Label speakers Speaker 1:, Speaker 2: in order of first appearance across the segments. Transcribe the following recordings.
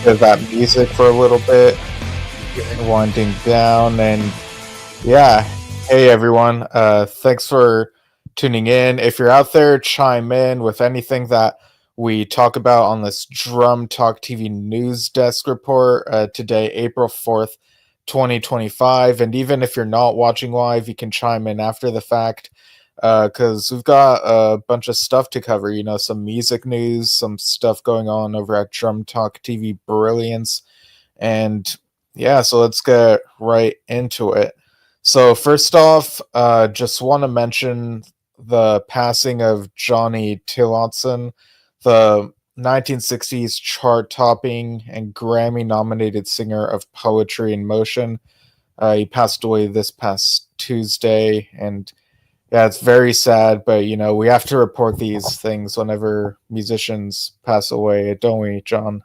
Speaker 1: of that music for a little bit,
Speaker 2: Okay.
Speaker 1: winding down, and yeah. Hey everyone, thanks for tuning in. If you're out there, chime in with anything that we talk about on this Drum Talk TV News Desk report today, April 4th, 2025. And even if you're not watching live, you can chime in after the fact because we've got a bunch of stuff to cover. You know, some music news, some stuff going on over at Drum Talk TV Brilliance. And yeah, so let's get right into it. So first off, just want to mention the passing of Johnny Tillotson, the 1960s chart-topping and Grammy-nominated singer of Poetry in Motion. He passed away this past Tuesday, and yeah, it's very sad, but you know, we have to report these things whenever musicians pass away, don't we, John?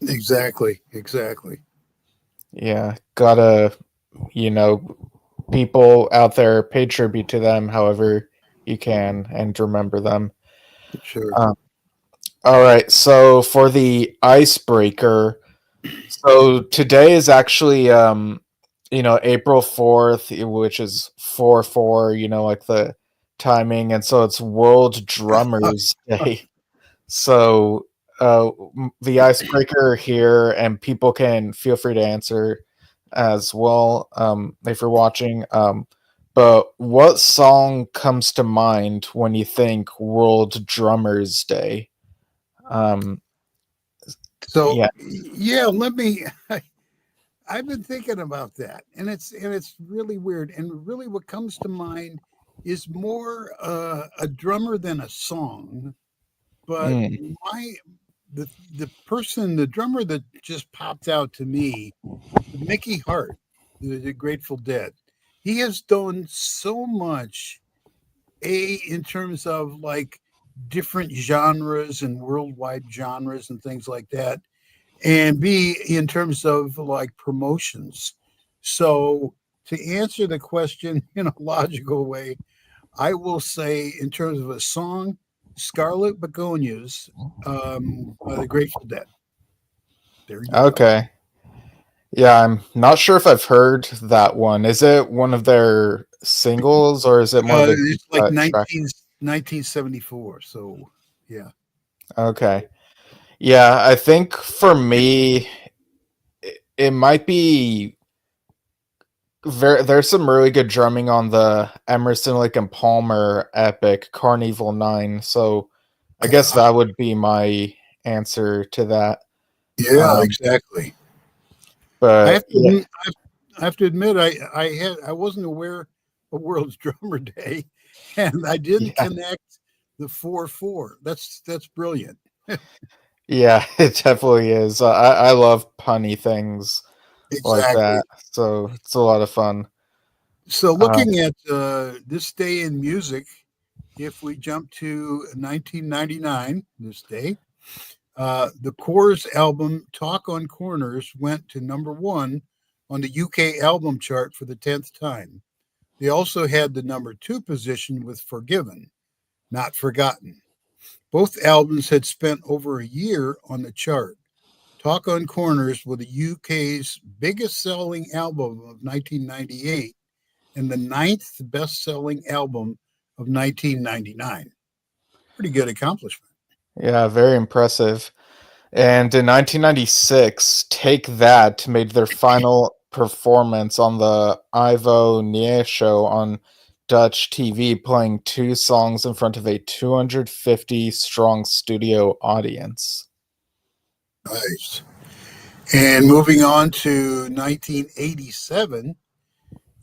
Speaker 2: Exactly. Exactly.
Speaker 1: Yeah, gotta, you know, people out there pay tribute to them however you can and remember them.
Speaker 2: Sure.
Speaker 1: Uh, all right, so for the icebreaker, so today is actually, April 4th, which is 4/4, like the timing, and so it's World Drummers Day. So the icebreaker here, and people can feel free to answer as well if you're watching. But what song comes to mind when you think World Drummers Day? Um,
Speaker 2: So
Speaker 1: yeah,
Speaker 2: yeah, let me. I've been thinking about that, and it's really weird. And really, what comes to mind is more a drummer than a song. But
Speaker 1: mm,
Speaker 2: my the drummer that just popped out to me, Mickey Hart, the Grateful Dead. He has done so much in terms of like different genres and worldwide genres and things like that, and B in terms of like promotions. So to answer the question in a logical way, I will say in terms of a song, Scarlet Begonias by the Grateful Dead. There you go.
Speaker 1: okay. Yeah, I'm not sure if I've heard that one. Is it one of their singles or is it more of a deep
Speaker 2: It's like
Speaker 1: cut track?
Speaker 2: 1974. So yeah.
Speaker 1: Okay. Yeah, I think for me, it might be there's some really good drumming on the Emerson, Lake and Palmer epic Carnival 9. So I guess
Speaker 2: Uh,
Speaker 1: that would be my answer to that.
Speaker 2: yeah,
Speaker 1: Um,
Speaker 2: exactly. I
Speaker 1: but
Speaker 2: have to
Speaker 1: yeah,
Speaker 2: admit, I have to admit I wasn't aware of World's Drummer Day, and I didn't
Speaker 1: yeah,
Speaker 2: connect the 4/4. That's brilliant.
Speaker 1: yeah, it definitely is. I love punny things like that.
Speaker 2: Exactly.
Speaker 1: So it's a lot of fun.
Speaker 2: So
Speaker 1: Um,
Speaker 2: looking at this day in music, if we jump to 1999, this day, the Corrs album "Talk on Corners" went to number one on the UK album chart for the 10th time. They also had the number two position with "Forgiven, Not Forgotten." Both albums had spent over a year on the chart. Talk on Corners was the UK's biggest selling album of 1998 and the ninth best selling album of 1999. Pretty good accomplishment.
Speaker 1: yeah, very impressive. And in 1996, Take That made their final performance on the Ivo Nie show on Dutch TV, playing two songs in front of a 250 strong studio audience.
Speaker 2: Nice. And moving on to 1987,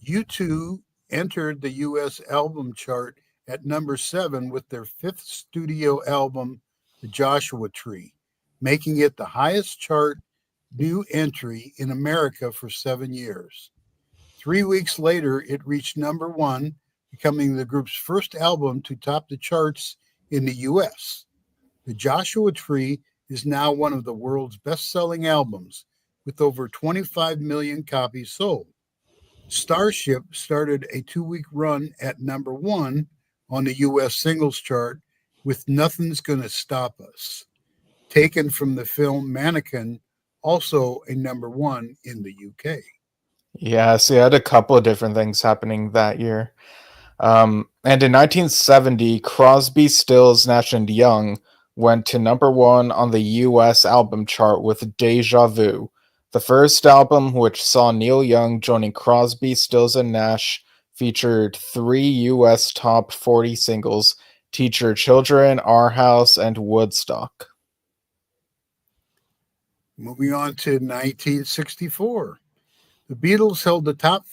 Speaker 2: U2 entered the US album chart at number seven with their fifth studio album, The Joshua Tree, making it the highest chart new entry in America for 7 years. 3 weeks later, it reached number one, becoming the group's first album to top the charts in the US. The Joshua Tree is now one of the world's best selling albums, with over 25 million copies sold. Starship started a 2 week run at number one on the US singles chart with Nothing's Gonna Stop Us, taken from the film Mannequin also a number one in the UK.
Speaker 1: Yeah, so you had a couple of different things happening that year. And in 1970, Crosby, Stills, Nash and Young went to number one on the US album chart with Deja Vu, the first album which saw Neil Young joining Crosby, Stills, and Nash, featured three US top 40 singles: Teach Your Children, Our House, and Woodstock.
Speaker 2: Moving on to 1964. The Beatles held the top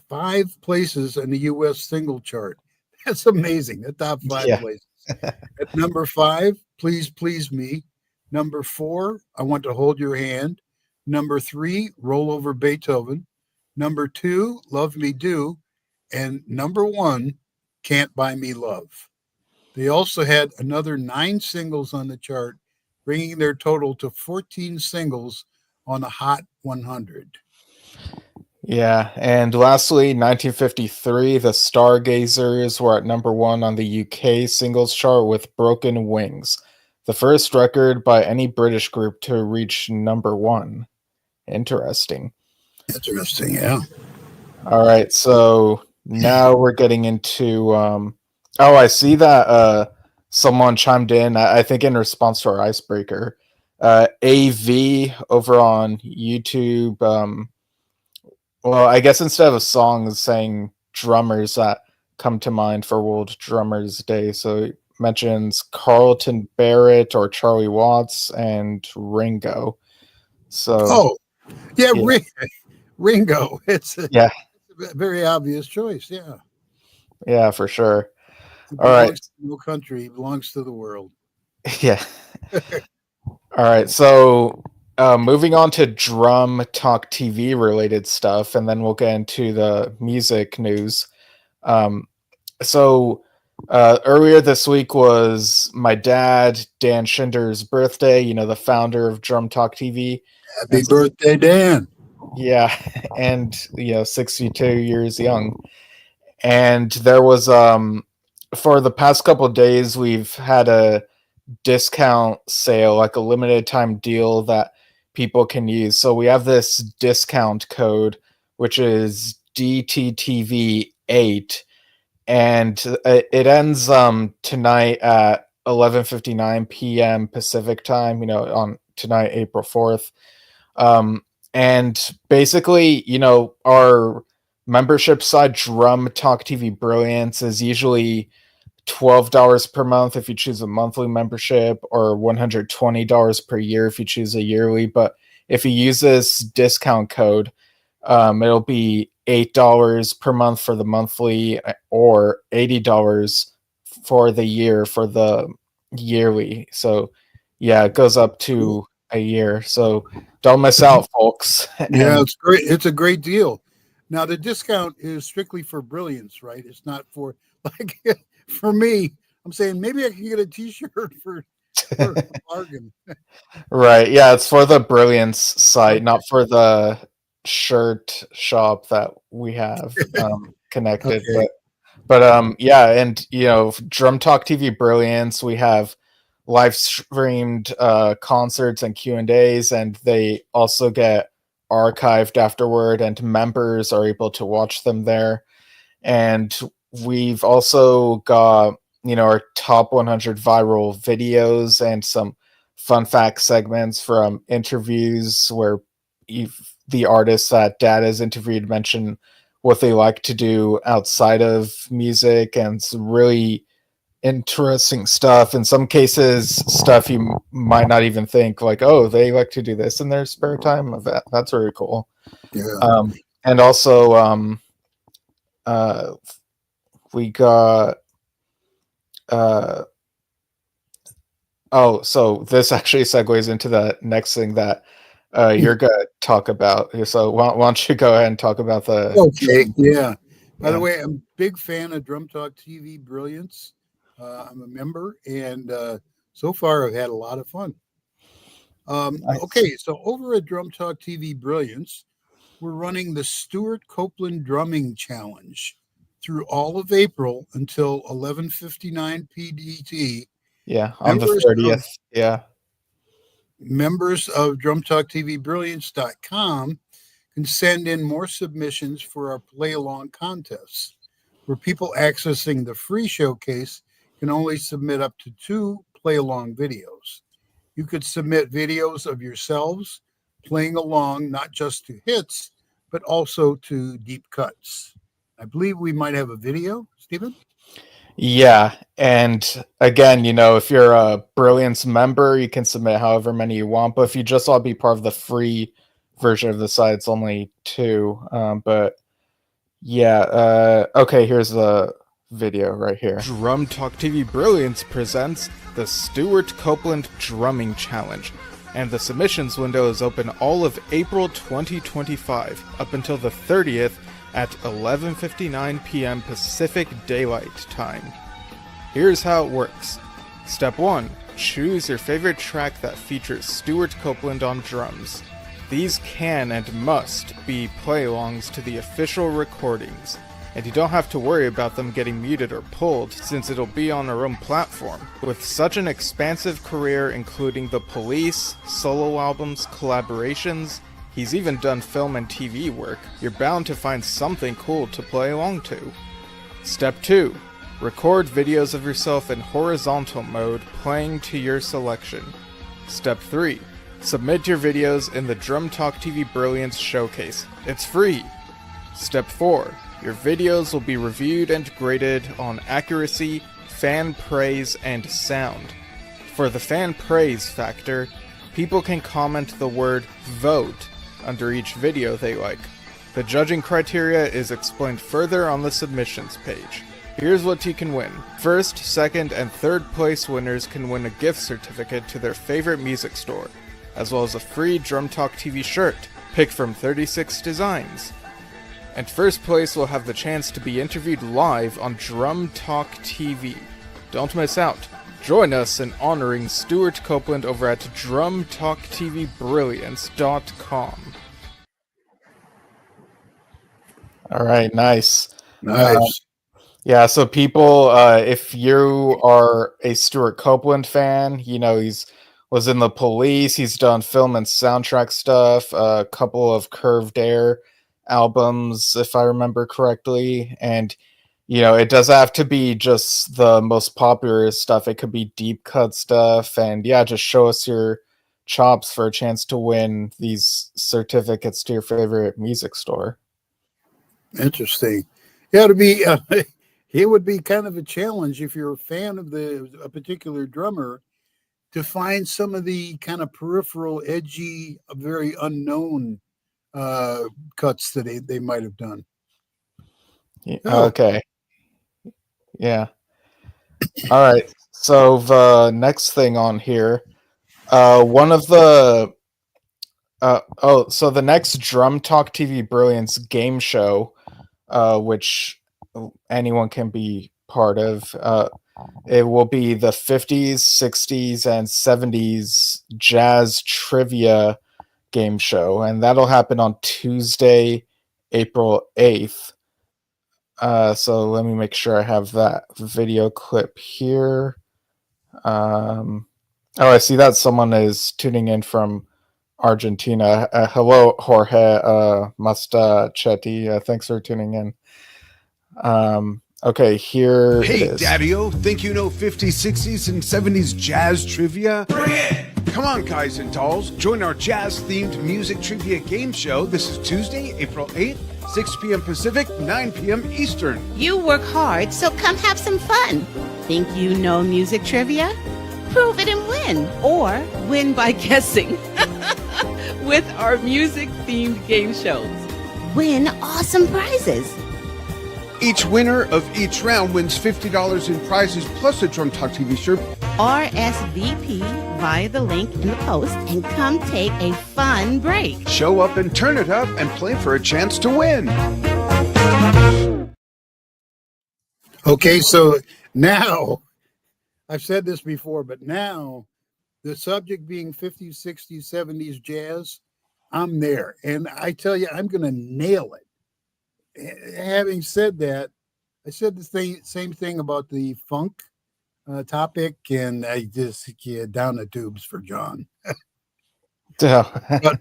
Speaker 2: five places in the U.S. single chart. That's amazing. The top five
Speaker 1: Yeah.
Speaker 2: places. At number 5, Please Please Me. Number 4, I Want to Hold Your Hand. Number 3, Roll Over Beethoven. Number 2, Love Me Do. And number 1, Can't Buy Me Love. They also had another 9 singles on the chart, bringing their total to 14 singles on the Hot 100.
Speaker 1: Yeah, and lastly, 1953, the Stargazers were at number one on the UK singles chart with Broken Wings, the first record by any British group to reach number one. Interesting.
Speaker 2: Interesting, yeah.
Speaker 1: All right, so now we're getting into. Oh, I see that someone chimed in, I think in response to our icebreaker. AV over on YouTube. Well, I guess instead of a song, it's saying drummers that come to mind for World Drummers Day. So it mentions Carlton Barrett or Charlie Watts and Ringo. So
Speaker 2: Oh, yeah,
Speaker 1: yeah,
Speaker 2: Ringo. It's a
Speaker 1: yeah,
Speaker 2: very obvious choice. Yeah.
Speaker 1: yeah, for sure.
Speaker 2: It
Speaker 1: All right,
Speaker 2: belongs to no country, it belongs to the world.
Speaker 1: yeah. All right, so moving on to Drum Talk TV related stuff, and then we'll get into the music news. Um, so earlier this week was my dad, Dan Shinder's birthday, the founder of Drum Talk TV.
Speaker 2: Happy
Speaker 1: And so,
Speaker 2: birthday, Dan.
Speaker 1: yeah, and 62 years young. And there was for the past couple of days we've had a discount sale, like a limited time deal that people can use. So we have this discount code which is DTTV8, and it ends tonight at 11:59 p.m. Pacific time, on tonight, April 4th. And basically, our membership side, Drum Talk TV Brilliance, is usually $12 per month if you choose a monthly membership, or $120 per year if you choose a yearly. But if you use this discount code, it'll be $8 per month for the monthly, or $80 for the year for the yearly. So yeah, it goes up to a year. So don't miss out, folks.
Speaker 2: Yeah,
Speaker 1: And
Speaker 2: it's great. It's a great deal. Now the discount is strictly for brilliance, right? It's not for like for me. I'm saying maybe I can get a T-shirt for a bargain.
Speaker 1: right, yeah, it's for the Brilliance site,
Speaker 2: Okay.
Speaker 1: not for the shirt shop that we have connected.
Speaker 2: Okay.
Speaker 1: But yeah, and Drum Talk TV Brilliance, we have live streamed concerts and Q&As, and they also get archived afterward, and members are able to watch them there. And we've also got our top 100 viral videos and some fun fact segments from interviews where the artists that Dad has interviewed mention what they like to do outside of music, and some really interesting stuff. In some cases, stuff you might not even think, like, oh, they like to do this in their spare time. That's really cool.
Speaker 2: Yeah.
Speaker 1: And also, uh, we got uh, oh, so this actually segues into the next thing that you're gonna talk about. So why don't you go ahead and talk about the
Speaker 2: Okay. Yeah. By the
Speaker 1: yeah.
Speaker 2: way, I'm a big fan of Drum Talk TV Brilliance. I'm a member, and so far I've had a lot of fun.
Speaker 1: Nice.
Speaker 2: Okay, so over at Drum Talk TV Brilliance, we're running the Stuart Copeland Drumming Challenge through all of April until 11:59 PDT.
Speaker 1: Yeah, on the
Speaker 2: Members of
Speaker 1: 30th. Yeah.
Speaker 2: members of DrumTalkTVBrilliance.com can send in more submissions for our play-along contests, where people accessing the free showcase can only submit up to 2 play-along videos. You could submit videos of yourselves playing along, not just to hits, but also to deep cuts. I believe we might have a video, Stephen.
Speaker 1: Yeah, and again, if you're a Brilliance member, you can submit however many you want. But if you just want to be part of the free version of the site, it's only 2. But yeah, okay, here's the video right here. Drum Talk TV Brilliance presents the Stuart Copeland Drumming Challenge, and the submissions window is open all of April 2025 up until the 30th at 11:59 p.m. Pacific Daylight Time. Here's how it works. Step 1. Choose your favorite track that features Stuart Copeland on drums. These can and must be play-alongs to the official recordings, and you don't have to worry about them getting muted or pulled since it'll be on our own platform. With such an expansive career including The Police, solo albums, collaborations, he's even done film and TV work, you're bound to find something cool to play along to. Step 2. Record videos of yourself in horizontal mode playing to your selection. Step 3. Submit your videos in the Drum Talk TV Brilliance Showcase. It's free! Step 4. Your videos will be reviewed and graded on accuracy, fan praise, and sound. For the fan praise factor, people can comment the word VOTE under each video they like. The judging criteria is explained further on the submissions page. Here's what you can win. First, second, and third place winners can win a gift certificate to their favorite music store, as well as a free Drum Talk TV shirt, picked from 36 designs. And first place will have the chance to be interviewed live on Drum Talk TV. Don't miss out. Join us in honoring Stuart Copeland over at DrumTalkTVBrilliance.com. All right, nice.
Speaker 2: Nice.
Speaker 1: Yeah, so people, if you are a Stuart Copeland fan, he's was in The Police, he's done film and soundtrack stuff, a couple of Curved Air albums, if I remember correctly, and it does have to be just the most popular stuff. It could be deep cut stuff, and yeah, just show us your chops for a chance to win these certificates to your favorite music store.
Speaker 2: Interesting. Yeah, it would be kind of a challenge if you're a fan of a particular drummer to find some of the kind of peripheral, edgy, very unknown cuts that they might have done.
Speaker 1: Yeah, okay. Yeah. All right. So the next thing on here, one of the so the next Drum Talk TV Brilliance game show, which anyone can be part of, it will be the 50s, 60s, and 70s jazz trivia game show, and that'll happen on Tuesday, April 8th. So let me make sure I have that video clip here. Oh, I see that someone is tuning in from Argentina. Hello, Jorge Mastachetti. Thanks for tuning in. Okay, here
Speaker 3: Hey,
Speaker 1: it is.
Speaker 3: Daddy-O, think you know 50s, 60s, and 70s jazz trivia? Bring it! Come on, guys and dolls. Join our jazz-themed music trivia game show. This is Tuesday, April 8th, 6 p.m. Pacific, 9 p.m. Eastern.
Speaker 4: You work hard, so come have some fun. Think you know music trivia? Prove it and win. Or win by guessing with our music-themed game shows. Win awesome prizes.
Speaker 3: Each winner of each round wins $50 in prizes plus a Drum Talk TV shirt.
Speaker 4: RSVP via the link in the post and come take a fun break.
Speaker 3: Show up and turn it up and play for a chance to win.
Speaker 2: Okay, so now, I've said this before, but now the subject being 50s, 60s, 70s jazz, I'm there. And I tell you, I'm going to nail it. Having said that, I said the same thing about the funk topic, and I just down the tubes for John. but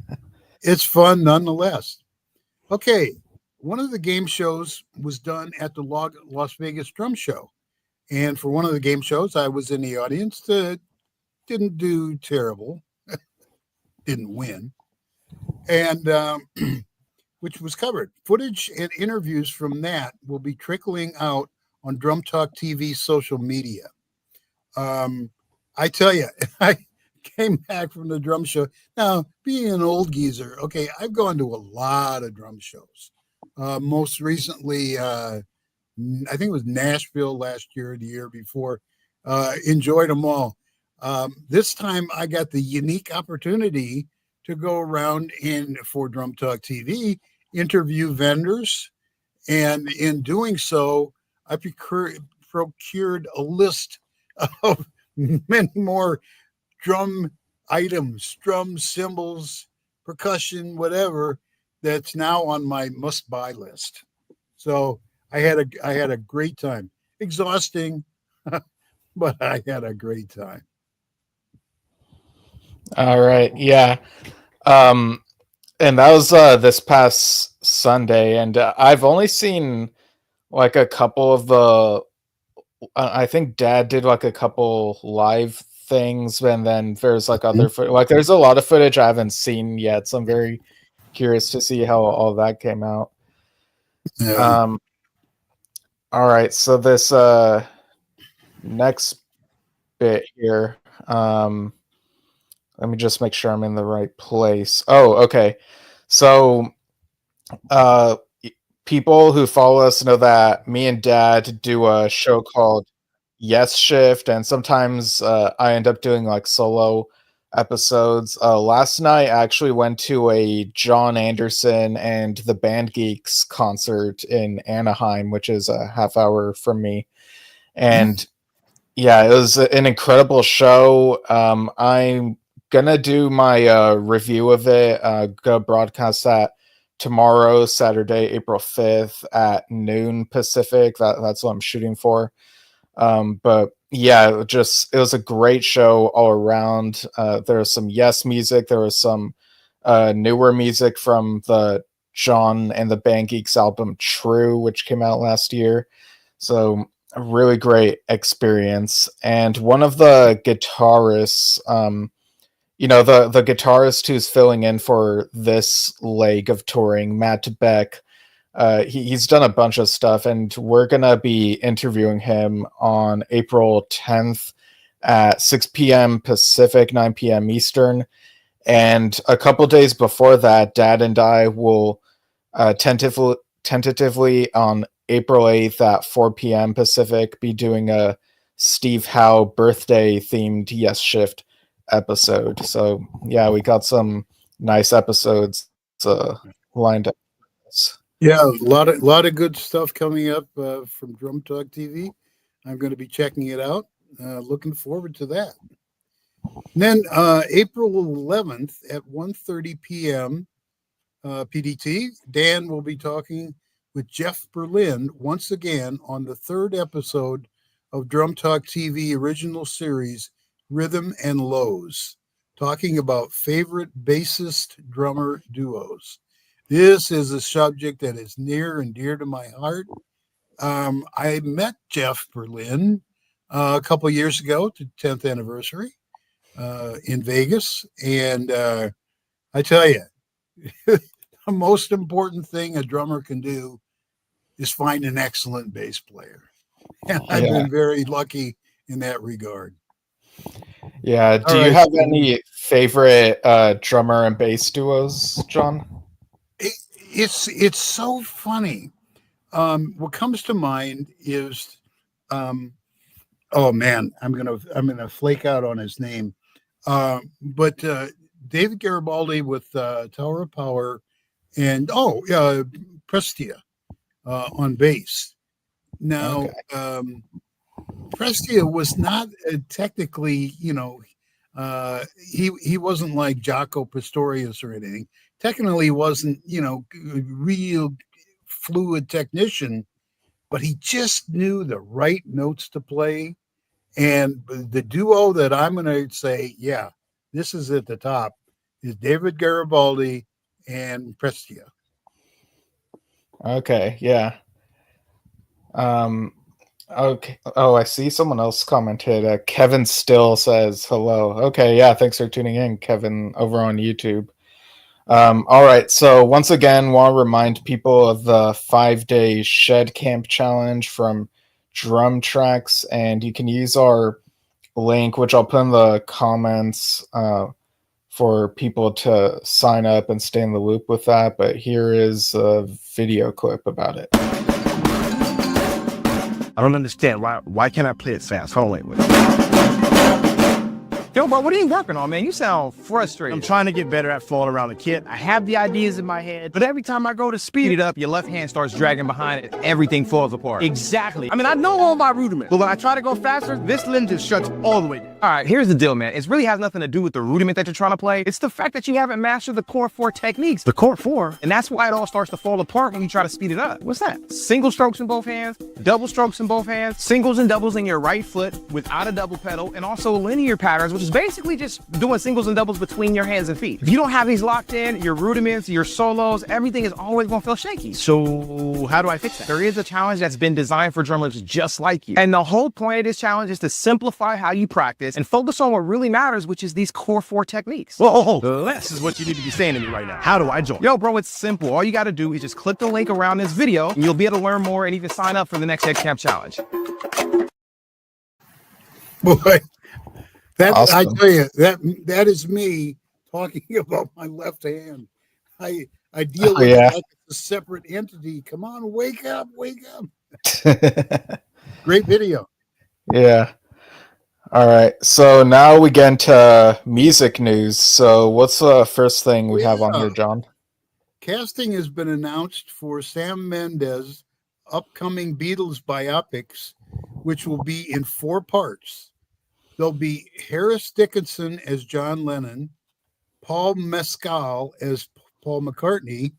Speaker 2: it's fun nonetheless. Okay, one of the game shows was done at the Las Vegas Drum Show. And for one of the game shows, I was in the audience. Didn't do terrible, didn't win, and which was covered. Footage and interviews from that will be trickling out on Drum Talk TV social media. I tell you, I came back from the drum show. Now, being an old geezer, okay, I've gone to a lot of drum shows. Most recently, I think it was Nashville last year, the year before. Enjoyed them all. This time, I got the unique opportunity to go around and for Drum Talk TV, interview vendors, and in doing so, I procured a list of many more drum items, drum cymbals, percussion, whatever, that's now on my must-buy list. So I had a great time. Exhausting, but I had a great time.
Speaker 1: All right. Yeah. And that was this past Sunday, and I've only seen like a couple of the. I think Dad did like a couple live things, and then there's like other like there's a lot of footage I haven't seen yet, so I'm very curious to see how all that came out.
Speaker 2: Yeah.
Speaker 1: All right, so this next bit here. Let me just make sure I'm in the right place. Oh, okay. So, people who follow us know that me and Dad do a show called Yes Shift, and sometimes I end up doing like solo episodes. Last night, I actually went to a John Anderson and the Band Geeks concert in Anaheim, which is a half hour from me. And yeah, it was an incredible show. I'm gonna do my review of it. Gonna broadcast that tomorrow, Saturday, April 5th at noon Pacific. That's what I'm shooting for. But yeah, it was a great show all around. There was some Yes music. There was some newer music from the John and the Band Geeks album True, which came out last year. So a really great experience. And one of the guitarists, the guitarist who's filling in for this leg of touring, Matt Beck, he's done a bunch of stuff, and we're going to be interviewing him on April 10th at 6 p.m. Pacific, 9 p.m. Eastern. And a couple days before that, Dad and I will tentatively on April 8th at 4 p.m. Pacific be doing a Steve Howe birthday themed Yes Shift episode. So yeah, we got some nice episodes lined up.
Speaker 2: Yeah, a lot of good stuff coming up from Drum Talk TV. I'm going to be checking it out. Looking forward to that. And then April 11th at 1:30 p.m. PDT, Dan will be talking with Jeff Berlin once again on the third episode of Drum Talk TV original series, Rhythm and Lows, talking about favorite bassist drummer duos. This is a subject that is near and dear to my heart. I met Jeff Berlin a couple of years ago to 10th anniversary in Vegas. And I tell you, the most important thing a drummer can do is find an excellent bass player. And I've been very lucky in that regard.
Speaker 1: Yeah. Do you have any favorite drummer and bass duos, John?
Speaker 2: It's so funny. What comes to mind is, oh man, I'm gonna flake out on his name. But David Garibaldi with Tower of Power, and Prestia on bass. Now, Prestia was not technically, he wasn't like Jaco Pastorius or anything. Technically, he wasn't, real fluid technician, but he just knew the right notes to play. And the duo that I'm going to say, yeah, this is at the top, is David Garibaldi and Prestia.
Speaker 1: Okay, yeah. Okay. Oh, I see someone else commented. Kevin Still says hello. Okay, yeah, thanks for tuning in, Kevin, over on YouTube. All right, so once again, want to remind people of the 5-day shed camp challenge from Drum Tracks, and you can use our link, which I'll put in the comments, for people to sign up and stay in the loop with that. But here is a video clip about it.
Speaker 5: I don't understand why can't I play it fast? Hold on, wait. Yo, bro, what are you working on, man? You sound frustrated. I'm trying to get better at falling around the kit. I have the ideas in my head, but every time I go to speed it up, your left hand starts dragging behind it. Everything falls apart. Exactly. I mean, I know all my rudiments, but when I try to go faster, this limb just shuts all the way down. All right, here's the deal, man. It really has nothing to do with the rudiment that you're trying to play. It's the fact that you haven't mastered the core 4 techniques. The core 4, and that's why it all starts to fall apart when you try to speed it up. What's that? Single strokes in both hands, double strokes in both hands, singles and doubles in your right foot without a double pedal, and also linear patterns, which is basically just doing singles and doubles between your hands and feet. If you don't have these locked in, your rudiments, your solos, everything is always gonna feel shaky. So how do I fix that? There is a challenge that's been designed for drummers just like you. And the whole point of this challenge is to simplify how you practice and focus on what really matters, which is these core 4 techniques. Whoa, less is what you need to be saying to me right now. How do I join? Yo, bro, it's simple. All you gotta do is just click the link around this video and you'll be able to learn more and even sign up for the next Head Camp Challenge.
Speaker 2: Boy, that
Speaker 1: Awesome.
Speaker 2: I tell you, that is me talking about my left hand. I deal with it like it's a separate entity. Come on, wake up, wake up. Great video.
Speaker 1: Yeah. All right. So now we get into music news. So what's the first thing we have on here, John?
Speaker 2: Casting has been announced for Sam Mendes' upcoming Beatles biopics, which will be in 4 parts. There'll be Harris Dickinson as John Lennon, Paul Mescal as Paul McCartney,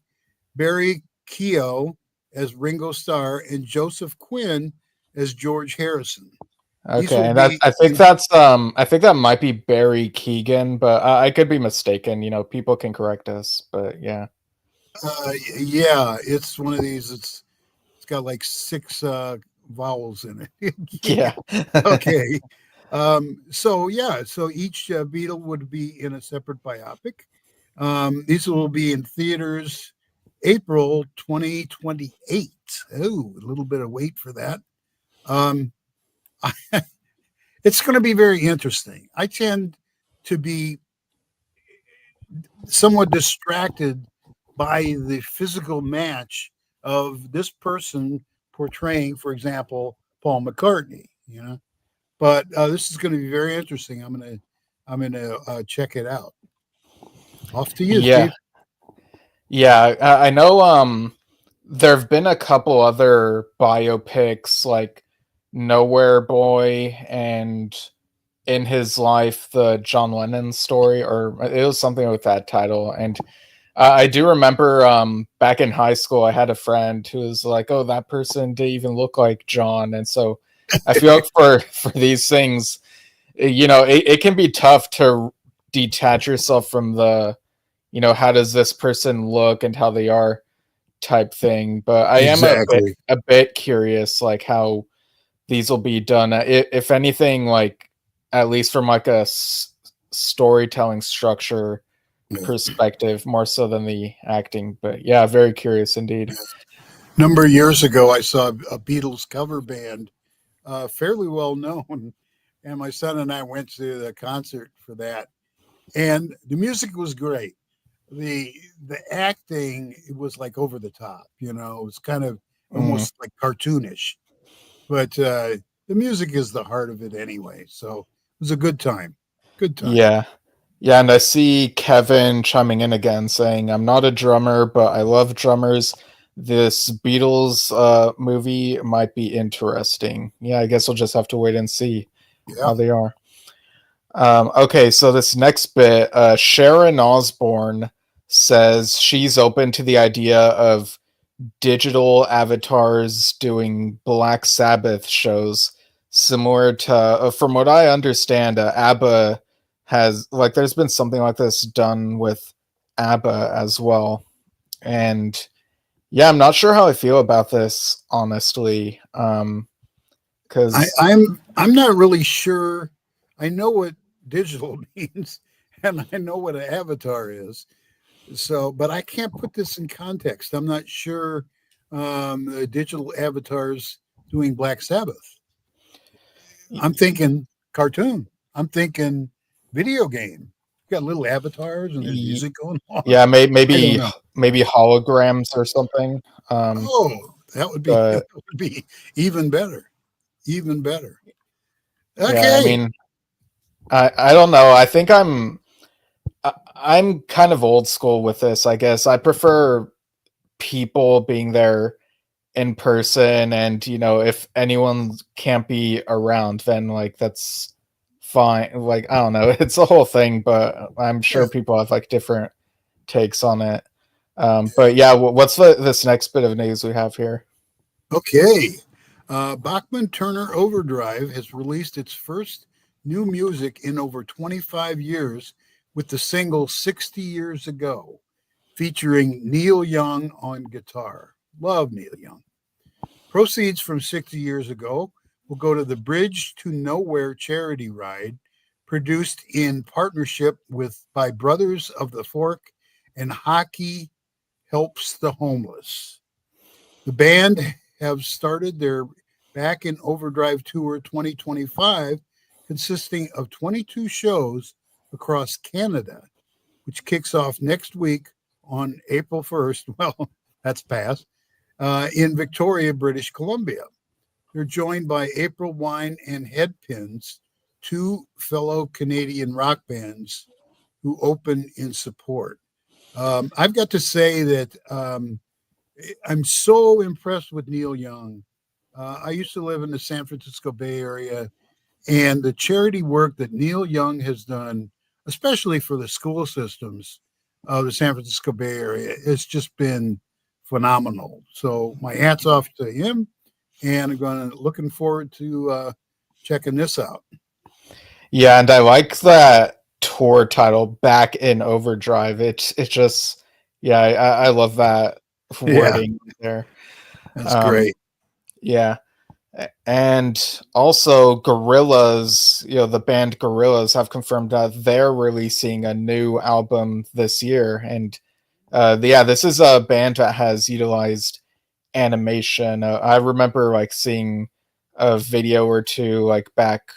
Speaker 2: Barry Keogh as Ringo Starr, and Joseph Quinn as George Harrison.
Speaker 1: Okay, and I think that might be Barry Keegan, but I could be mistaken. You know, people can correct us, but yeah.
Speaker 2: Yeah, it's one of these. It's got like 6 vowels in it.
Speaker 1: Yeah.
Speaker 2: Okay. So each Beatle would be in a separate biopic. These will be in theaters April 2028. Oh, a little bit of wait for that. It's going to be very interesting. I tend to be somewhat distracted by the physical match of this person portraying, for example, Paul McCartney, you know. But this is going to be very interesting. I'm gonna check it out. Off to you, Steve.
Speaker 1: Yeah, I know. There have been a couple other biopics like Nowhere Boy and In His Life, the John Lennon story, or it was something with that title. And I do remember back in high school, I had a friend who was like, "Oh, that person didn't even look like John," and so I feel like for these things, you know, it can be tough to detach yourself from the, you know, how does this person look and how they are type thing. But I am a bit curious, like how these will be done. If anything, like at least from like a storytelling structure perspective, more so than the acting. But yeah, very curious indeed.
Speaker 2: A number of years ago, I saw a Beatles cover band, fairly well known, and my son and I went to the concert for that, and the music was great. The acting, it was like over the top, you know, it was kind of almost like cartoonish, but the music is the heart of it anyway. So it was a good time. Good time.
Speaker 1: Yeah. Yeah, and I see Kevin chiming in again saying, "I'm not a drummer, but I love drummers. This Beatles movie might be interesting." Yeah, I guess we'll just have to wait and see how they are. Okay, so this next bit, Sharon Osbourne says she's open to the idea of digital avatars doing Black Sabbath shows, similar to, from what I understand, ABBA has like there's been something like this done with ABBA as well. And yeah, I'm not sure how I feel about this, honestly. Because
Speaker 2: I'm not really sure. I know what digital means, and I know what an avatar is. So, but I can't put this in context. I'm not sure the digital avatars doing Black Sabbath. I'm thinking cartoon. I'm thinking video game. Got little avatars and there's music going on.
Speaker 1: yeah,
Speaker 2: I don't
Speaker 1: maybe
Speaker 2: know.
Speaker 1: maybe holograms or something.
Speaker 2: Oh, that would
Speaker 1: But
Speaker 2: be even better. Even better.
Speaker 1: yeah, I
Speaker 2: Okay.
Speaker 1: mean, I don't know. I think I'm kind of old school with this, I guess. I prefer people being there in person, and if anyone can't be around, then like that's fine. Like, I don't know, it's a whole thing, but I'm sure
Speaker 2: Yeah.
Speaker 1: people have like different takes on it. But yeah, what's this next bit of news we have here?
Speaker 2: Okay. Bachman Turner Overdrive has released its first new music in over 25 years with the single 60 Years Ago, featuring Neil Young on guitar. Love Neil Young. Proceeds from 60 Years Ago will go to the Bridge to Nowhere charity ride, produced in partnership by Brothers of the Fork and Hockey Helps the Homeless. The band have started their Back in Overdrive Tour 2025, consisting of 22 shows across Canada, which kicks off next week on April 1st. Well, that's past, in Victoria, British Columbia. They're joined by April Wine and Headpins, two fellow Canadian rock bands who open in support. I've got to say that I'm so impressed with Neil Young. I used to live in the San Francisco Bay Area, and the charity work that Neil Young has done, especially for the school systems of the San Francisco Bay Area, has just been phenomenal. So my hats off to him, and looking forward to checking this out.
Speaker 1: Yeah, and I like that tour title, Back in Overdrive. It's just, yeah, I love that
Speaker 2: Yeah,
Speaker 1: wording there.
Speaker 2: that's
Speaker 1: Um,
Speaker 2: great.
Speaker 1: yeah. And also Gorillaz, the band Gorillaz have confirmed that they're releasing a new album this year. And yeah, this is a band that has utilized animation. I remember like seeing a video or two like back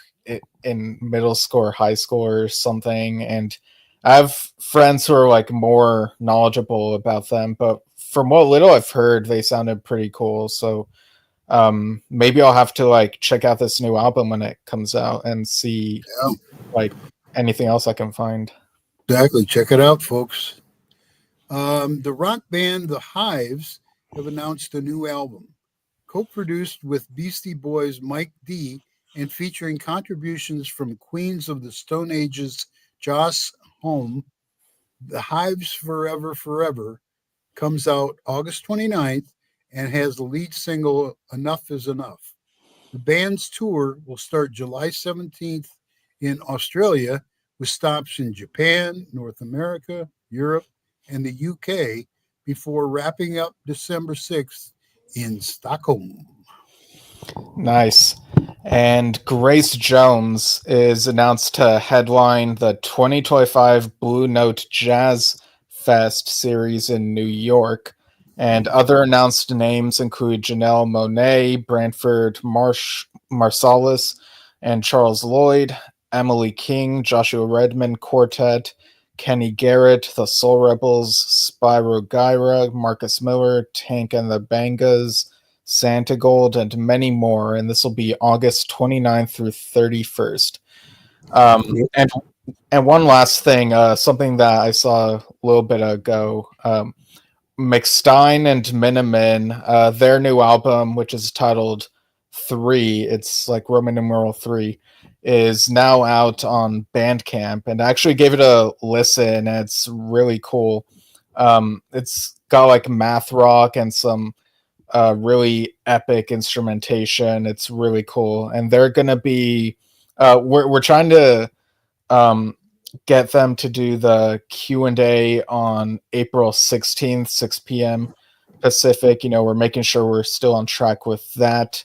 Speaker 1: in middle school or high school or something, and I have friends who are like more knowledgeable about them, but from what little I've heard, they sounded pretty cool. So maybe I'll have to like check out this new album when it comes out and see
Speaker 2: Yeah,
Speaker 1: like anything else I can find.
Speaker 2: exactly. Check it out, folks. The rock band The Hives have announced a new album, co-produced with Beastie Boys' Mike D and featuring contributions from Queens of the Stone Age's Joss Home. The Hives Forever Forever comes out August 29th and has the lead single Enough Is Enough. The band's tour will start July 17th in Australia, with stops in Japan, North America, Europe, and the UK before wrapping up December 6th in Stockholm.
Speaker 1: Nice. And Grace Jones is announced to headline the 2025 Blue Note Jazz Fest series in New York. And other announced names include Janelle Monáe, Branford Marsalis, and Charles Lloyd, Emily King, Joshua Redmond Quartet, Kenny Garrett, The Soul Rebels, Spyro Gyra, Marcus Miller, Tank and the Bangas, Santa Gold, and many more. And this will be August 29th through 31st. And one last thing, something that I saw a little bit ago. McStein and Miniman, their new album, which is titled 3, it's like Roman numeral 3, is now out on Bandcamp, and I actually gave it a listen, and it's really cool. It's got like math rock and some really epic instrumentation. It's really cool, and they're gonna be we're trying to um get them to do the Q&A on April 16th, 6 p.m. Pacific. We're making sure we're still on track with that.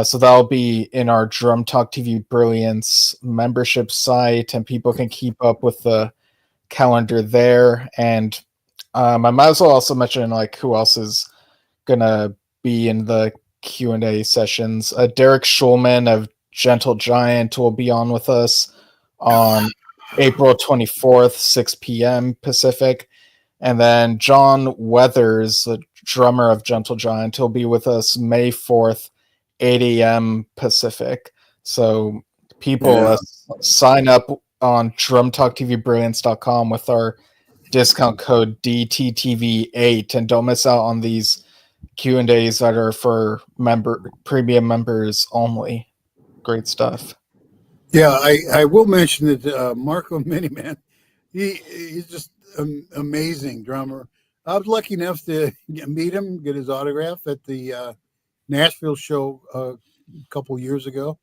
Speaker 1: So that'll be in our Drum Talk TV Brilliance membership site, and people can keep up with the calendar there. And I might as well also mention who else is gonna be in the Q&A sessions. Derek Schulman of Gentle Giant will be on with us on April 24th, 6 p.m. Pacific. And then John Weathers, the drummer of Gentle Giant, will be with us May 4th, 8 a.m. Pacific. So people sign up on drumtalktvbrilliance.com with our discount code DTTV8 and don't miss out on these Q&As that are for premium members only. Great stuff.
Speaker 2: Yeah, I will mention that Marco Miniman, he's just an amazing drummer. I was lucky enough to meet him, get his autograph at the Nashville show a couple years ago.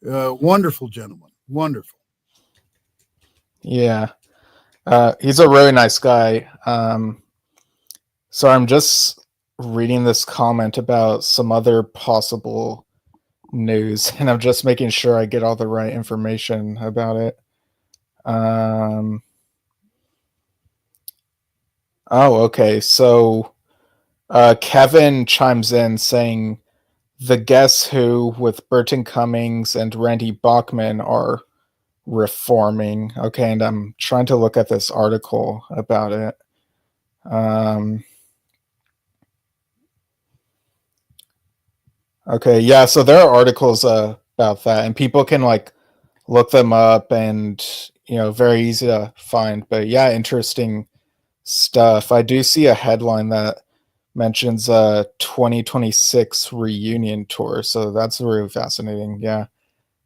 Speaker 2: Wonderful gentleman. Wonderful.
Speaker 1: Yeah. He's a really nice guy. So I'm just reading this comment about some other possible news, and I'm just making sure I get all the right information about it. Oh, okay. So Kevin chimes in saying the Guess Who with Burton Cummings and Randy Bachman are reforming. Okay, and I'm trying to look at this article about it. Okay, yeah, so there are articles about that, and people can look them up, and very easy to find. But yeah, interesting stuff. I do see a headline that mentions a 2026 reunion tour, so that's really fascinating. Yeah,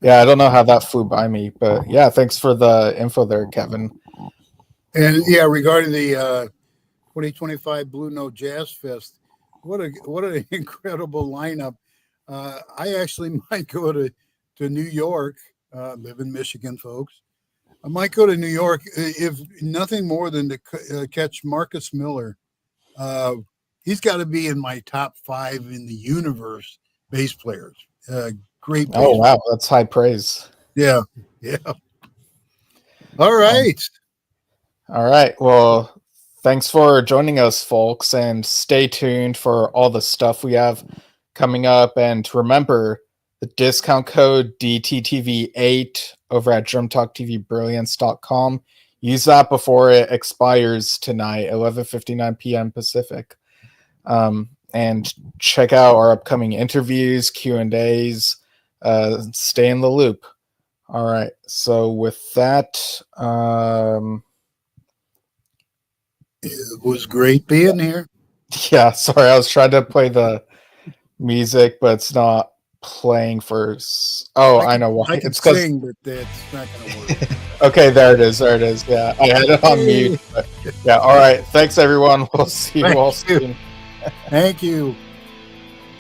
Speaker 1: I don't know how that flew by me, but yeah, thanks for the info there, Kevin.
Speaker 2: And yeah, regarding the 2025 Blue Note Jazz Fest, what an incredible lineup. I actually might go to New York, live in Michigan, folks. I might go to New York if nothing more than to catch Marcus Miller. He's got to be in my top 5 in the universe bass players. Great.
Speaker 1: Oh, wow. That's high praise.
Speaker 2: Yeah. All right.
Speaker 1: Well, thanks for joining us, folks, and stay tuned for all the stuff we have coming up. And remember, the discount code DTTV8 over at drumtalktvbrilliance.com. Use that before it expires tonight, 11:59 p.m. Pacific. And check out our upcoming interviews, Q&As. Stay in the loop. All right. So with that,
Speaker 2: it was great being here.
Speaker 1: Yeah, sorry, I was trying to play the music, but it's not playing for. I know why.
Speaker 2: I can
Speaker 1: it's because
Speaker 2: sing, but that's not going to work.
Speaker 1: Okay, there it is. Yeah, I had it on mute. But yeah, all right. Thanks, everyone. We'll see you all soon.
Speaker 2: Thank you.